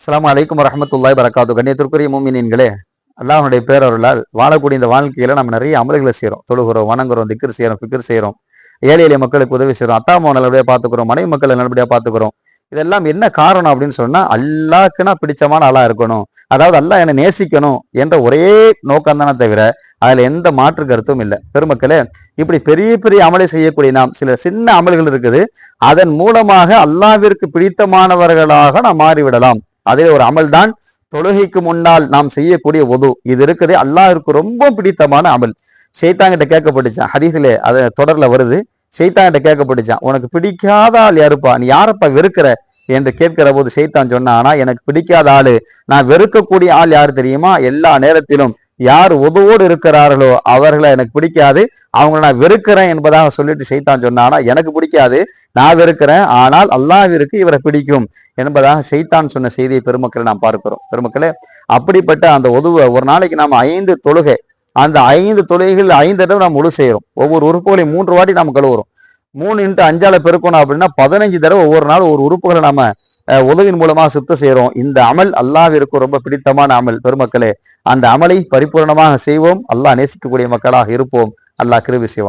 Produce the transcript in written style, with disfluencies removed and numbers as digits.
அஸ்ஸலாமு அலைக்கும் வரஹ்மத்துல்லாஹி வரகாத்து. கண்ணியத்திற்குரிய மூமினீன்களே, அல்லாஹ்வுடைய பேரருளால் வாழக்கூடிய இந்த வாழ்க்கையில நம்ம நிறைய அமல்களை செய்றோம். தொழுகிறோம், வணங்குறோம், திக்ர் செய்யறோம், ஃபிக்ர் செய்யறோம், ஏழை எளிய மக்களுக்கு உதவி செய்றோம், அப்பா அம்மாவை நல்லபடியா பார்த்துக்கிறோம், மனைவி மக்களை நல்லபடியா பார்த்துக்கிறோம். இதெல்லாம் என்ன காரணம் அப்படின்னு சொன்னா, அல்லாஹ்க்குனா பிடிச்சமான ஆளா இருக்கணும், அதாவது அல்லாஹ் என்னை நேசிக்கணும் என்ற ஒரே நோக்கம் தானே தவிர அதுல எந்த மாற்று கருத்தும் இல்லை. பெருமக்களே, இப்படி பெரிய பெரிய அமலை செய்யக்கூடிய நாம் சில சின்ன அமல்கள் இருக்குது, அதன் மூலமாக அல்லாஹ்விற்கு பிடித்தமானவர்களாக நாம் மாறிவிடலாம். அதே ஒரு அமல் தான் தொழுகைக்கு முன்னால் நாம் செய்யக்கூடிய உது. இது இருக்குது அல்லாஹ்விற்கு ரொம்ப பிடித்தமான அமல். ஷைத்தான்கிட்ட கேட்கப்பட்டுச்சான், ஹதீஸிலே அது தொடர்ல வருது. ஷைத்தான்கிட்ட கேட்கப்பட்டுச்சான், உனக்கு பிடிக்காத ஆள் யாருப்பா, நீ யாரப்பா வெறுக்கிற என்று கேட்கிற போது ஷைத்தான் சொன்னான், ஆனா எனக்கு பிடிக்காத ஆளு, நான் வெறுக்கக்கூடிய ஆள் யாரு தெரியுமா, எல்லா நேரத்திலும் யார் உதவோடு இருக்கிறார்களோ அவர்களை எனக்கு பிடிக்காது, அவங்களை நான் வெறுக்கிறேன் என்பதாக சொல்லிட்டு ஷைத்தான் சொன்னானா, எனக்கு பிடிக்காது, நான் வெறுக்கிறேன், ஆனால் அல்லாஹ்விற்கு இவரை பிடிக்கும் என்பதாக ஷைத்தான் சொன்ன செய்தியை பெருமக்களை நாம் பார்க்கிறோம். பெருமக்களே, அப்படிப்பட்ட அந்த உதவை ஒரு நாளைக்கு நாம் 5 தொழுகை, அந்த 5 தொழுகைகள் 5 தடவை நாம் முழு செய்யறோம். ஒவ்வொரு உறுப்புகளையும் 3 வாட்டி நாம் கழுவுறோம். 3 × 5 பெருக்கணும் அப்படின்னா 15 தடவை ஒவ்வொரு நாள் ஒரு உறுப்புகளை நாம உதவியின் மூலமாக சுத்தம் செய்யறோம். இந்த அமல் அல்லாஹ்விற்கு ரொம்ப பிடித்தமான அமல். பெருமக்களே, அந்த அமலை பரிபூர்ணமாக செய்வோம். அல்லாஹ் நேசிக்கக்கூடிய மக்களாக இருப்போம். அல்லாஹ் கிருபை செய்வான்.